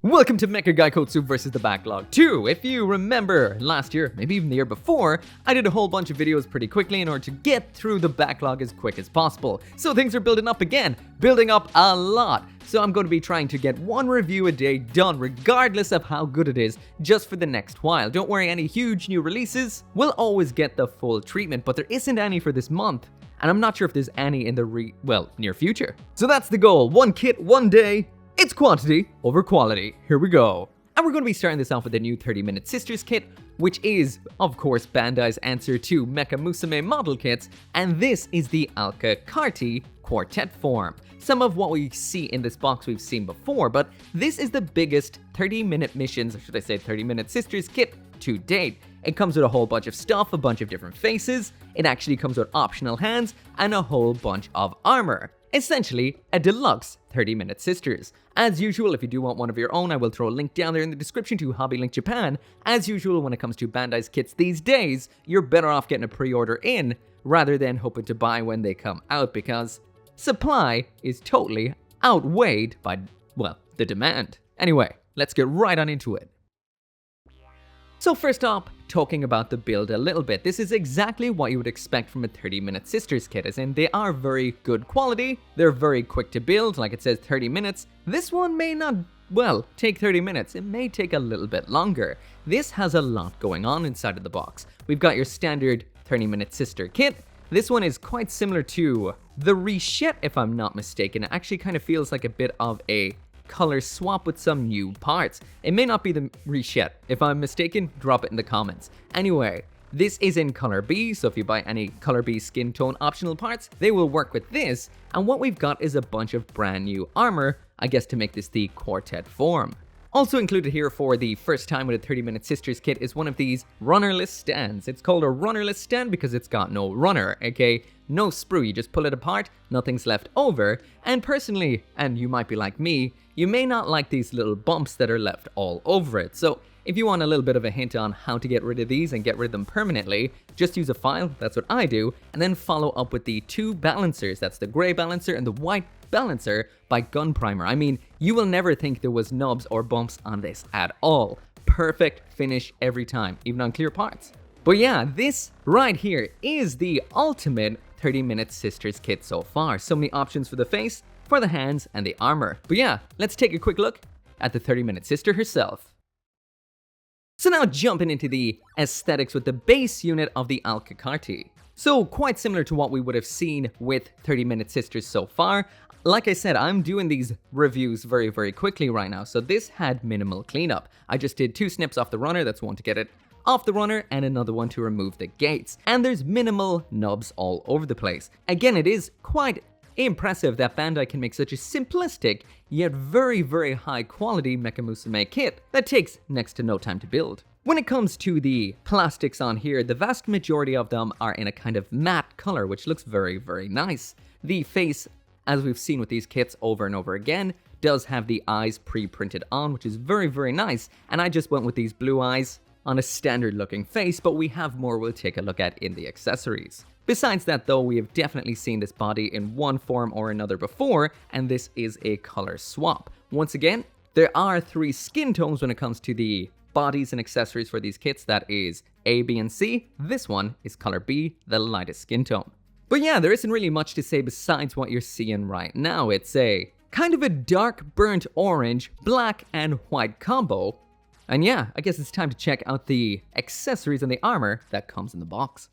Welcome to Mecha Gaikotsu versus the Backlog 2. If you remember, last year, maybe even the year before, I did a whole bunch of videos pretty quickly in order to get through the backlog as quick as possible. So things are building up again, building up a lot. So I'm going to be trying to get one review a day done, regardless of how good it is, just for the next while. Don't worry, any huge new releases will always get the full treatment, but there isn't any for this month. And I'm not sure if there's any in the near future. So that's the goal, one kit, one day. It's quantity over quality. Here we go. And we're going to be starting this off with the new 30-minute Sisters kit, which is, of course, Bandai's answer to Mecha Musume model kits, and this is the Alka Carti Quartet form. Some of what we see in this box we've seen before, but this is the biggest 30-minute missions, or should I say 30-minute Sisters kit to date. It comes with a whole bunch of stuff, a bunch of different faces, it actually comes with optional hands, and a whole bunch of armor. Essentially, a deluxe 30-minute Sisters. As usual, if you do want one of your own, I will throw a link down there in the description to Hobby Link Japan. As usual, when it comes to Bandai's kits these days, you're better off getting a pre-order in, rather than hoping to buy when they come out, because supply is totally outweighed by, well, the demand. Anyway, let's get right on into it. So first up, talking about the build a little bit. This is exactly what you would expect from a 30-minute Sisters kit, as in they are very good quality, they're very quick to build, like it says 30 minutes. This one may not, well, take 30 minutes, it may take a little bit longer. This has a lot going on inside of the box. We've got your standard 30-minute Sister kit. This one is quite similar to the Rishette, if I'm not mistaken. It actually kind of feels like a bit of a color swap with some new parts. It may not be the Rishette. If I'm mistaken, drop it in the comments. Anyway, this is in color B, so if you buy any color B skin tone optional parts, they will work with this. And what we've got is a bunch of brand new armor, I guess to make this the quartet form. Also included here for the first time with a 30-minute Sisters kit is one of these runnerless stands. It's called a runnerless stand because it's got no runner, aka no sprue. You just pull it apart, nothing's left over. And personally, and you might be like me, you may not like these little bumps that are left all over it. So if you want a little bit of a hint on how to get rid of these and get rid of them permanently, just use a file, that's what I do, and then follow up with the two balancers. That's the gray balancer and the white balancer by Gun Primer. I mean, you will never think there was nubs or bumps on this at all. Perfect finish every time, even on clear parts. But yeah, this right here is the ultimate 30-minute Sisters kit so far. So many options for the face, for the hands, and the armor. But yeah, let's take a quick look at the 30-minute Sister herself. So now jumping into the aesthetics with the base unit of the Alka Carti. So quite similar to what we would have seen with 30-minute Sisters so far. Like I said, I'm doing these reviews very, very quickly right now, so this had minimal cleanup. I just did 2 snips off the runner, that's one to get it off the runner, and another one to remove the gates. And there's minimal nubs all over the place. Again, it is quite impressive that Bandai can make such a simplistic, yet very, very high quality Mecha Musume kit that takes next to no time to build. When it comes to the plastics on here, the vast majority of them are in a kind of matte color, which looks very, very nice. The face, as we've seen with these kits over and over again, does have the eyes pre-printed on, which is very, very nice. And I just went with these blue eyes on a standard looking face, but we have more we'll take a look at in the accessories. Besides that though, we have definitely seen this body in one form or another before, and this is a color swap. Once again, there are 3 skin tones when it comes to the bodies and accessories for these kits, that is A, B, and C. This one is color B, the lightest skin tone. But yeah, there isn't really much to say besides what you're seeing right now. It's a kind of a dark burnt orange, black and white combo. And yeah, I guess it's time to check out the accessories and the armor that comes in the box.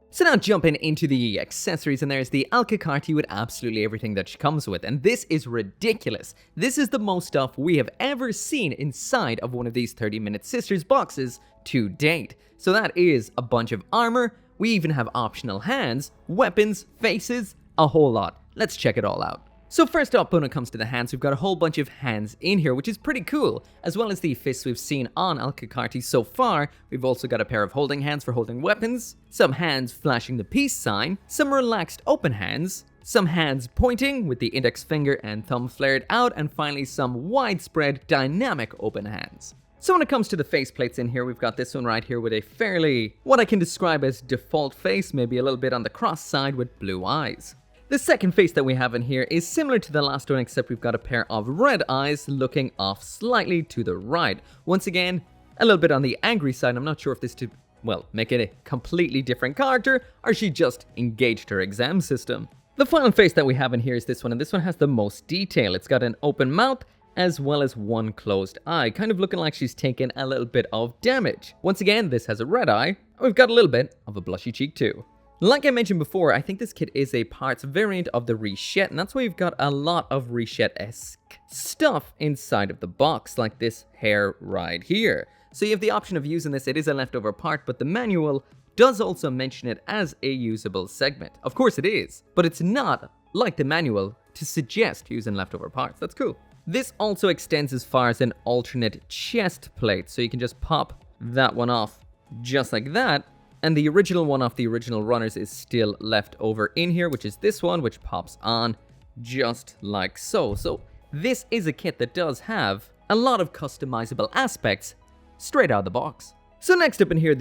So now jumping into the accessories, and there's the Alka Carti with absolutely everything that she comes with, and this is ridiculous. This is the most stuff we have ever seen inside of one of these 30-minute Sisters boxes to date. So that is a bunch of armor, we even have optional hands, weapons, faces, a whole lot. Let's check it all out. So first up, when it comes to the hands, we've got a whole bunch of hands in here, which is pretty cool. As well as the fists we've seen on Alka Carti so far, we've also got a pair of holding hands for holding weapons, some hands flashing the peace sign, some relaxed open hands, some hands pointing with the index finger and thumb flared out, and finally some widespread dynamic open hands. So when it comes to the faceplates in here, we've got this one right here with a fairly, what I can describe as default face, maybe a little bit on the cross side with blue eyes. The second face that we have in here is similar to the last one, except we've got a pair of red eyes looking off slightly to the right. Once again, a little bit on the angry side. I'm not sure if this to, well, make it a completely different character, or she just engaged her exam system. The final face that we have in here is this one, and this one has the most detail. It's got an open mouth as well as one closed eye, kind of looking like she's taken a little bit of damage. Once again, this has a red eye, and we've got a little bit of a blushy cheek too. Like I mentioned before, I think this kit is a parts variant of the Rishette, and that's why you've got a lot of Rishette-esque stuff inside of the box, like this hair right here. So you have the option of using this. It is a leftover part, but the manual does also mention it as a usable segment. Of course it is, but it's not like the manual to suggest using leftover parts. That's cool. This also extends as far as an alternate chest plate, so you can just pop that one off just like that. And the original one off the original runners is still left over in here, which is this one, which pops on just like so. So this is a kit that does have a lot of customizable aspects straight out of the box. So next up in here,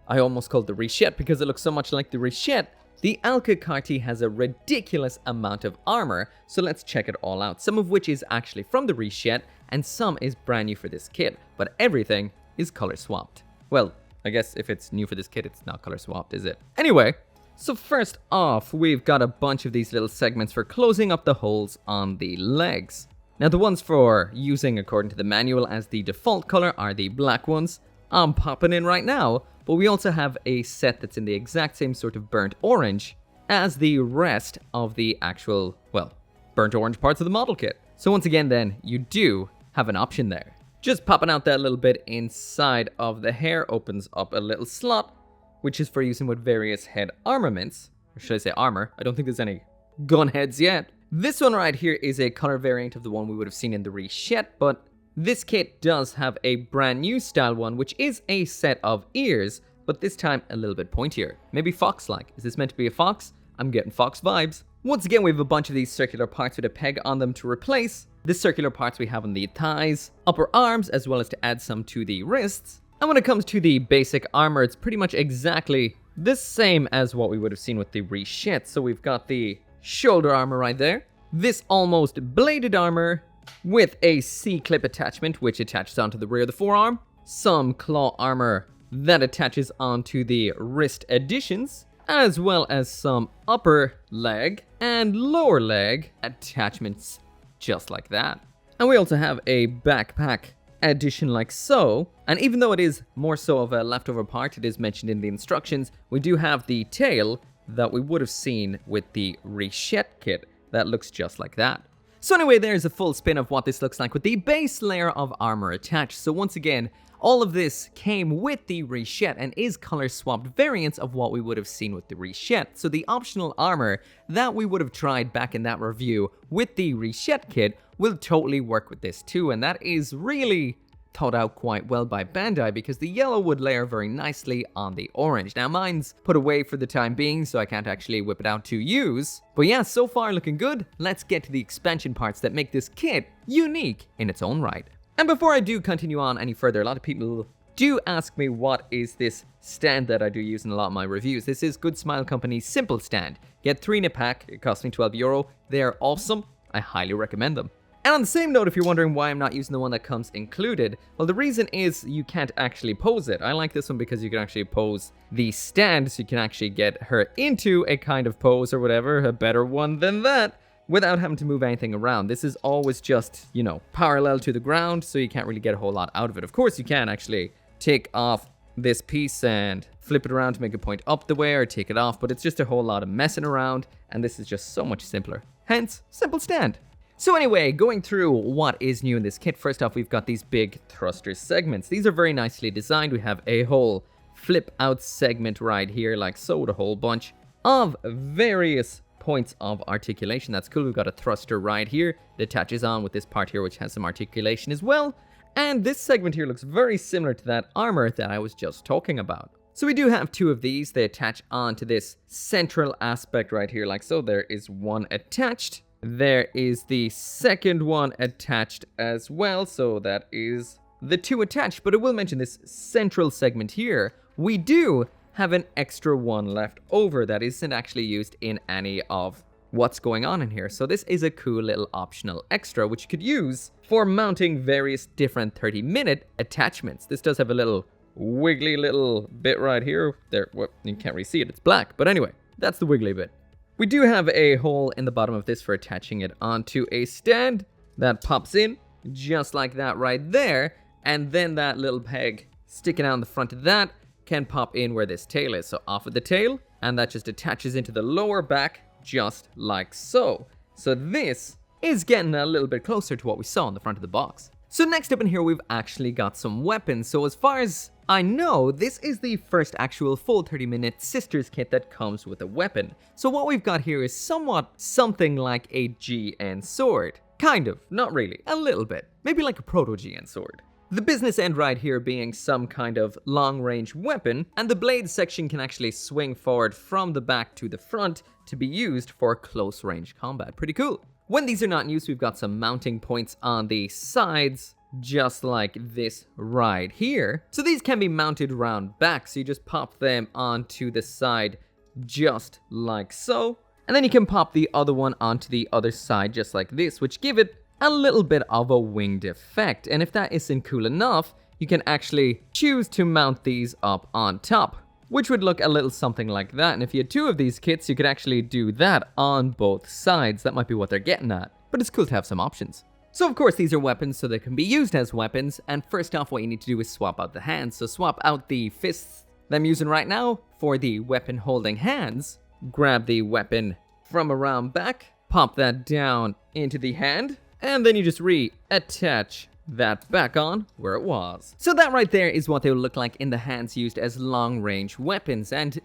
I almost called the Rishette because it looks so much like the Rishette. The Alka Carti has a ridiculous amount of armor, so let's check it all out. Some of which is actually from the Rishette, and some is brand new for this kit, but everything is color swapped. Well, I guess if it's new for this kit, it's not color swapped, is it? Anyway, so first off, we've got a bunch of these little segments for closing up the holes on the legs. Now, the ones for using according to the manual as the default color are the black ones. I'm popping in right now, but we also have a set that's in the exact same sort of burnt orange as the rest of the actual, well, burnt orange parts of the model kit. So once again then, you do have an option there. Just popping out that little bit inside of the hair opens up a little slot, which is for using with various head armaments. Or should I say armor? I don't think there's any gun heads yet. This one right here is a color variant of the one we would have seen in the Rishette, but this kit does have a brand new style one, which is a set of ears, but this time a little bit pointier. Maybe fox-like. Is this meant to be a fox? I'm getting fox vibes. Once again, we have a bunch of these circular parts with a peg on them to replace the circular parts we have on the thighs, upper arms, as well as to add some to the wrists. And when it comes to the basic armor, it's pretty much exactly the same as what we would have seen with the Rishette. So we've got the shoulder armor right there, this almost bladed armor with a C-clip attachment, which attaches onto the rear of the forearm, some claw armor that attaches onto the wrist additions, as well as some upper leg and lower leg attachments just like that. And we also have a backpack addition like so, and even though it is more so of a leftover part, it is mentioned in the instructions, we do have the tail that we would have seen with the Rishette kit that looks just like that. So anyway, there's a full spin of what this looks like with the base layer of armor attached. So once again, all of this came with the Rishette and is color swapped variants of what we would have seen with the Rishette. So the optional armor that we would have tried back in that review with the Rishette kit will totally work with this too, and that is really thought out quite well by Bandai because the yellow would layer very nicely on the orange. Now mine's put away for the time being, so I can't actually whip it out to use. But yeah, so far looking good. Let's get to the expansion parts that make this kit unique in its own right. And before I do continue on any further, a lot of people do ask me what is this stand that I do use in a lot of my reviews. This is Good Smile Company's Simple Stand. Get 3 in a pack, it costs me €12. They're awesome, I highly recommend them. And on the same note, if you're wondering why I'm not using the one that comes included, well, the reason is you can't actually pose it. I like this one because you can actually pose the stand, so you can actually get her into a kind of pose or whatever, a better one than that, without having to move anything around. This is always just, you know, parallel to the ground, so you can't really get a whole lot out of it. Of course, you can actually take off this piece and flip it around to make it point up the way, or take it off, but it's just a whole lot of messing around, and this is just so much simpler. Hence, Simple Stand. So anyway, going through what is new in this kit, first off, we've got these big thruster segments. These are very nicely designed. We have a whole flip out segment right here, like so, with a whole bunch of various points of articulation. That's cool. We've got a thruster right here that attaches on with this part here, which has some articulation as well. And this segment here looks very similar to that armor that I was just talking about. So we do have 2 of these. They attach onto this central aspect right here, like so. There is one attached. There is the second one attached as well, so that is the 2 attached. But I will mention this central segment here, we do have an extra one left over that isn't actually used in any of what's going on in here. So this is a cool little optional extra which you could use for mounting various different 30-minute attachments. This does have a little wiggly little bit right here. There, well, you can't really see it, it's black, but anyway, that's the wiggly bit. We do have a hole in the bottom of this for attaching it onto a stand that pops in just like that right there, and then that little peg sticking out in the front of that can pop in where this tail is. So off of the tail, and that just attaches into the lower back just like so. So this is getting a little bit closer to what we saw on the front of the box. So next up in here, we've actually got some weapons. So as far as I know, this is the first actual full 30-minute Sisters kit that comes with a weapon. So what we've got here is somewhat something like a GN sword. Kind of, not really, a little bit. Maybe like a proto-GN sword. The business end right here being some kind of long-range weapon, and the blade section can actually swing forward from the back to the front to be used for close-range combat. Pretty cool. When these are not in use, we've got some mounting points on the sides, just like this right here. So these can be mounted round back, so you just pop them onto the side just like so. And then you can pop the other one onto the other side just like this, which give it a little bit of a winged effect. And if that isn't cool enough, you can actually choose to mount these up on top, which would look a little something like that. And if you had two of these kits, you could actually do that on both sides. That might be what they're getting at, but it's cool to have some options. So of course these are weapons, so they can be used as weapons. And first off, what you need to do is swap out the hands. So swap out the fists that I'm using right now for the weapon holding hands. Grab the weapon from around back, pop that down into the hand, and then you just reattach that back on where it was. So that right there is what they will look like in the hands used as long-range weapons. And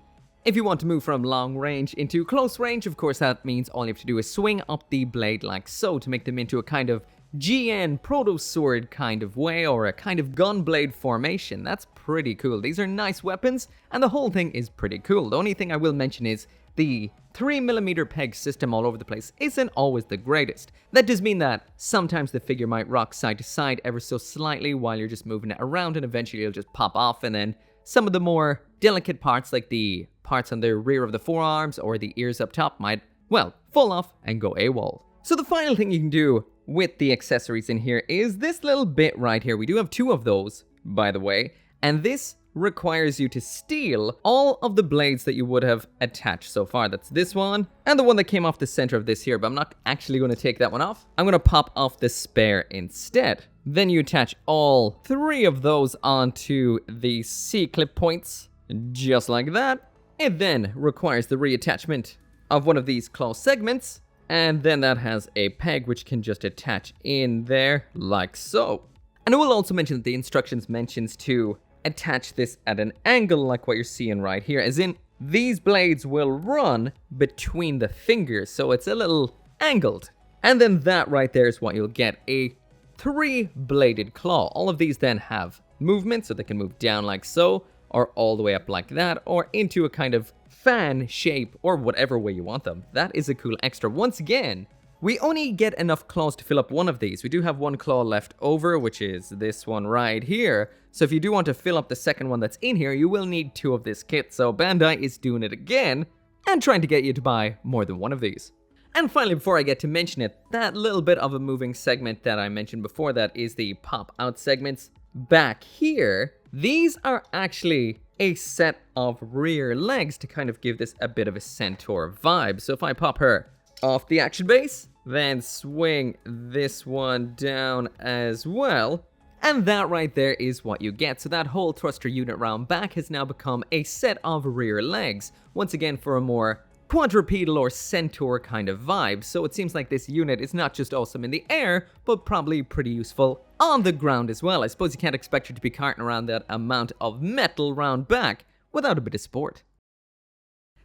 if you want to move from long range into close range, of course that means all you have to do is swing up the blade like so to make them into a kind of GN proto-sword kind of way, or a kind of gun blade formation. That's pretty cool. These are nice weapons, and the whole thing is pretty cool. The only thing I will mention is the 3mm peg system all over the place isn't always the greatest. That does mean that sometimes the figure might rock side to side ever so slightly while you're just moving it around, and eventually it'll just pop off, and then some of the more delicate parts like the parts on the rear of the forearms or the ears up top might, well, fall off and go AWOL. So the final thing you can do with the accessories in here is this little bit right here. We do have two of those, by the way, and this requires you to steal all of the blades that you would have attached so far. That's this one and the one that came off the center of this here, but I'm not actually going to take that one off. I'm going to pop off the spare instead. Then you attach all three of those onto the C-clip points, just like that. It then requires the reattachment of one of these claw segments, and then that has a peg which can just attach in there like so. And I will also mention that the instructions mentions to attach this at an angle like what you're seeing right here, as in these blades will run between the fingers, so it's a little angled. And then that right there is what you'll get, a 3-bladed claw. All of these then have movement, so they can move down like so, or all the way up like that, or into a kind of fan shape, or whatever way you want them. That is a cool extra. Once again, we only get enough claws to fill up one of these. We do have one claw left over, which is this one right here. So if you do want to fill up the second one that's in here, you will need two of this kit. So Bandai is doing it again and trying to get you to buy more than one of these. And finally, before I get to mention it, that little bit of a moving segment that I mentioned before, that is the pop-out segments back here. These are actually a set of rear legs to kind of give this a bit of a centaur vibe. So if I pop her off the action base, then swing this one down as well, and that right there is what you get. So that whole thruster unit round back has now become a set of rear legs, once again for a more quadrupedal or centaur kind of vibe. So it seems like this unit is not just awesome in the air, but probably pretty useful on the ground as well. I suppose you can't expect her to be carting around that amount of metal round back without a bit of sport.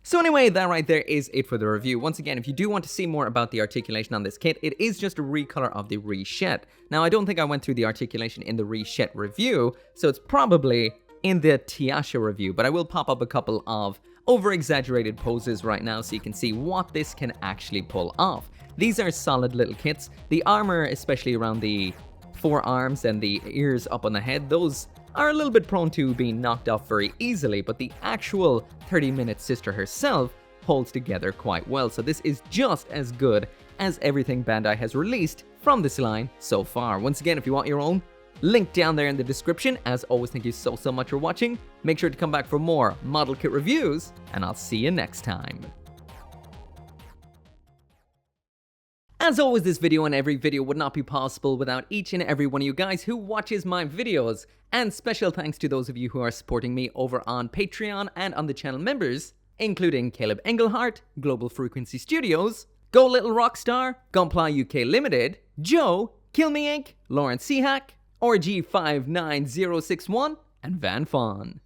So anyway, that right there is it for the review. Once again, if you do want to see more about the articulation on this kit, it is just a recolor of the Rishette. Now, I don't think I went through the articulation in the Rishette review, so it's probably in the Tiasha review, but I will pop up a couple of over-exaggerated poses right now so you can see what this can actually pull off. These are solid little kits. The armor, especially around the forearms and the ears up on the head, those are a little bit prone to being knocked off very easily, but the actual 30-minute sister herself holds together quite well. So this is just as good as everything Bandai has released from this line so far. Once again, if you want your own, link down there in the description. As always, thank you so much for watching. Make sure to come back for more model kit reviews, and I'll see you next time. As always, this video and every video would not be possible without each and every one of you guys who watches my videos. And special thanks to those of you who are supporting me over on Patreon and on the channel members, including Caleb Engelhart, Global Frequency Studios, Go Little Rockstar, Gunpla UK Limited, Joe, Kill Me Inc., Lawrence Seahack, RG59061, and Van Fawn.